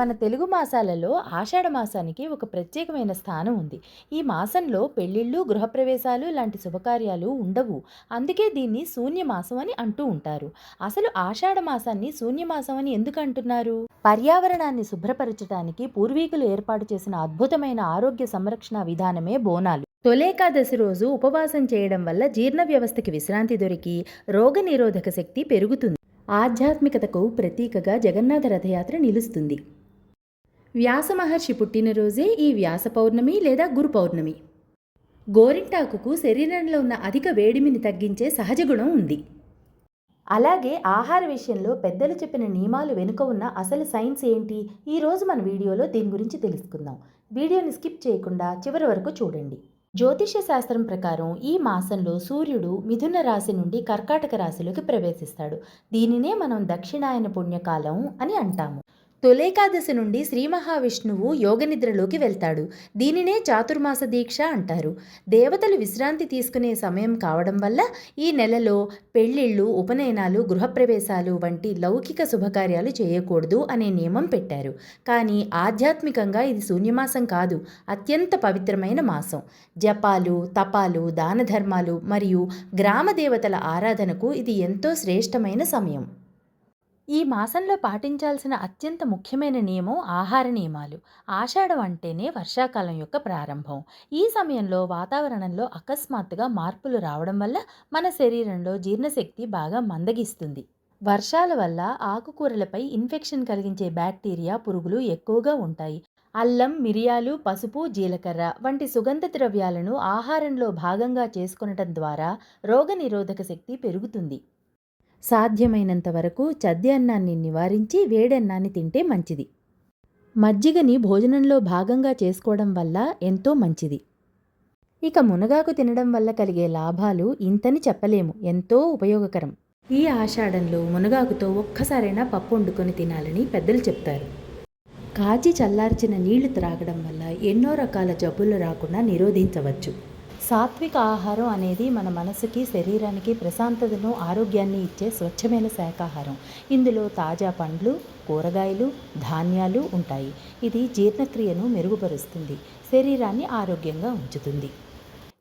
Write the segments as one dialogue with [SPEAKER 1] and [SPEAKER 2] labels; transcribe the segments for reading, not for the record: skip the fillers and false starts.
[SPEAKER 1] మన తెలుగు మాసాలలో ఆషాఢ మాసానికి ఒక ప్రత్యేకమైన స్థానం ఉంది. ఈ మాసంలో పెళ్ళిళ్ళు, గృహప్రవేశాలు లాంటి శుభకార్యాలు ఉండవు. అందుకే దీన్ని శూన్యమాసం అని అంటూ ఉంటారు. అసలు ఆషాఢ మాసాన్ని శూన్యమాసం అని ఎందుకు అంటున్నారు? పర్యావరణాన్ని శుభ్రపరచడానికి పూర్వీకులు ఏర్పాటు చేసిన అద్భుతమైన ఆరోగ్య సంరక్షణ విధానమే బోనాలు. తొలేకాదశి రోజు ఉపవాసం చేయడం వల్ల జీర్ణ వ్యవస్థకి విశ్రాంతి దొరికి రోగనిరోధక శక్తి పెరుగుతుంది. ఆధ్యాత్మికతకు ప్రతీకగా జగన్నాథ రథయాత్ర నిలుస్తుంది. వ్యాస మహర్షి పుట్టినరోజే ఈ వ్యాస పౌర్ణమి లేదా గురు పౌర్ణమి. గోరింటాకుకు శరీరంలో ఉన్న అధిక వేడిమిని తగ్గించే సహజ గుణం ఉంది. అలాగే ఆహార విషయంలో పెద్దలు చెప్పిన నియమాలు వెనుక ఉన్న అసలు సైన్స్ ఏంటి? ఈరోజు మన వీడియోలో దీని గురించి తెలుసుకుందాం. వీడియోని స్కిప్ చేయకుండా చివరి వరకు చూడండి. జ్యోతిష్య శాస్త్రం ప్రకారం ఈ మాసంలో సూర్యుడు మిథున రాశి నుండి కర్కాటక రాశిలోకి ప్రవేశిస్తాడు. దీనినే మనం దక్షిణాయన పుణ్యకాలం అని అంటాము. తొలేకాదశి నుండి శ్రీ మహావిష్ణువు యోగనిద్రలోకి వెళ్తాడు. దీనినే చాతుర్మాస దీక్ష అంటారు. దేవతలు విశ్రాంతి తీసుకునే సమయం కావడం వల్ల ఈ నెలలో పెళ్ళిళ్ళు, ఉపనయనాలు, గృహప్రవేశాలు వంటి లౌకిక శుభకార్యాలు చేయకూడదు అనే నియమం పెట్టారు. కానీ ఆధ్యాత్మికంగా ఇది శూన్యమాసం కాదు, అత్యంత పవిత్రమైన మాసం. జపాలు, తపాలు, దాన ధర్మాలు మరియు గ్రామ దేవతల ఆరాధనకు ఇది ఎంతో శ్రేష్టమైన సమయం. ఈ మాసంలో పాటించాల్సిన అత్యంత ముఖ్యమైన నియమం ఆహార నియమాలు. ఆషాఢం అంటేనే వర్షాకాలం యొక్క ప్రారంభం. ఈ సమయంలో వాతావరణంలో అకస్మాత్తుగా మార్పులు రావడం వల్ల మన శరీరంలో జీర్ణశక్తి బాగా మందగిస్తుంది. వర్షాల వల్ల ఆకుకూరలపై ఇన్ఫెక్షన్ కలిగించే బ్యాక్టీరియా, పురుగులు ఎక్కువగా ఉంటాయి. అల్లం, మిరియాలు, పసుపు, జీలకర్ర వంటి సుగంధ ద్రవ్యాలను ఆహారంలో భాగంగా చేసుకొనటం ద్వారా రోగనిరోధక శక్తి పెరుగుతుంది. సాధ్యమైనంత వరకు చద్ది అన్నాన్ని నివారించి వేడన్నాన్ని తింటే మంచిది. మజ్జిగని భోజనంలో భాగంగా చేసుకోవడం వల్ల ఎంతో మంచిది. ఇక మునగాకు తినడం వల్ల కలిగే లాభాలు ఇంతని చెప్పలేము, ఎంతో ఉపయోగకరం. ఈ ఆషాఢంలో మునగాకుతో ఒక్కసారైనా పప్పు వండుకొని తినాలని పెద్దలు చెప్తారు. కాచి చల్లార్చిన నీళ్లు త్రాగడం వల్ల ఎన్నో రకాల జబ్బులు రాకుండా నిరోధించవచ్చు. సాత్విక ఆహారం అనేది మన మనసుకి, శరీరానికి ప్రశాంతతను, ఆరోగ్యాన్ని ఇచ్చే స్వచ్ఛమైన శాకాహారం. ఇందులో తాజా పండ్లు, కూరగాయలు, ధాన్యాలు ఉంటాయి. ఇది జీర్ణక్రియను మెరుగుపరుస్తుంది, శరీరాన్ని ఆరోగ్యంగా ఉంచుతుంది.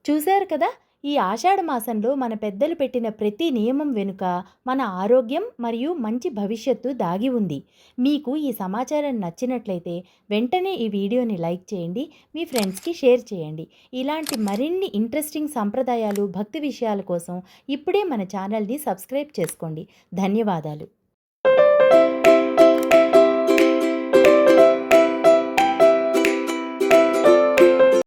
[SPEAKER 1] చూశారు కదా, ఈ ఆషాఢ మాసంలో మన పెద్దలు పెట్టిన ప్రతి నియమం వెనుక మన ఆరోగ్యం మరియు మంచి భవిష్యత్తు దాగి ఉంది. మీకు ఈ సమాచారం నచ్చినట్లయితే వెంటనే ఈ వీడియోని లైక్ చేయండి, మీ ఫ్రెండ్స్కి షేర్ చేయండి. ఇలాంటి మరిన్ని ఇంట్రెస్టింగ్ సంప్రదాయాలు, భక్తి విషయాల కోసం ఇప్పుడే మన ఛానల్ని సబ్స్క్రైబ్ చేసుకోండి. ధన్యవాదాలు.